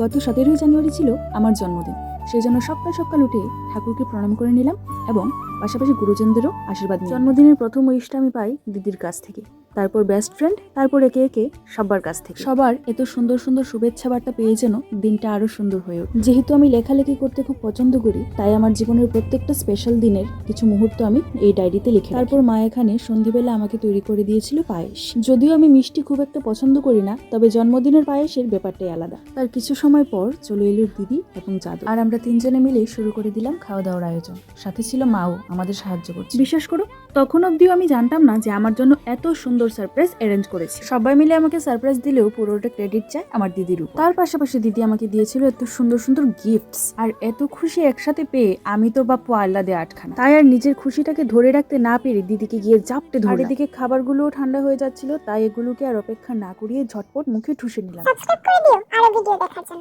গত 17ই জানুয়ারি ছিল আমার জন্মদিন। সেই জন্য সকাল সকাল উঠে ঠাকুরকে প্রণাম করে নিলাম এবং পাশাপাশি গুরুজনদেরও আশীর্বাদ নিলাম। জন্মদিনের প্রথম উইশটা আমি পাই দিদির কাছ থেকে, তারপর বেস্ট ফ্রেন্ড, তারপর একে একে সবার কাছ থেকে। সবার এত সুন্দর সুন্দর শুভেচ্ছা বার্তা পেয়ে যেন দিনটা আরো সুন্দর হয়ে ওঠে। যেহেতু আমি লেখালেখি করতে খুব পছন্দ করি, তাই আমার জীবনের প্রত্যেকটা স্পেশাল দিনের কিছু মুহূর্ত আমি এই ডায়েরিতে লিখে। তারপর মা এখানে সন্ধ্যেবেলা আমাকে তৈরি করে দিয়েছিল পায়েস। যদিও আমি মিষ্টি খুব একটা পছন্দ করি না, তবে জন্মদিনের পায়েসের ব্যাপারটাই আলাদা। তার কিছু সময় পর চলে এলো দিদি এবং জাদু, আর আমরা তিনজনে মিলে শুরু করে দিলাম খাওয়া দাওয়ার আয়োজন। সাথে ছিল মাও আমাদের সাহায্য করছে। বিশ্বাস করো, তখন অব্দিও আমি জানতাম না যে আমার জন্য এত সুন্দর সারপ্রাইজ অ্যারেঞ্জ করেছে। সবাই মিলে আমাকে সারপ্রাইজ দিলেও পুরোটা ক্রেডিট চাই আমার দিদির উপর। তার পাশাপাশি দিদি আমাকে দিয়েছিল এত সুন্দর সুন্দর গিফটস, আর এত খুশি একসাথে পেয়ে আমি তো বাপু আল্লাহ দে আটখানা। তাই আর নিজের খুশিটাকে ধরে রাখতে না পেরে দিদিকে গিয়ে জাপটে ধরে। আর এদিকে খাবারগুলোও ঠান্ডা হয়ে যাচ্ছিল, তাই এগুলোকে আর অপেক্ষা না করিয়ে ঝটপট মুখে ঠুসে নিলাম। সাবস্ক্রাইব করে দিও আরো ভিডিও দেখার জন্য।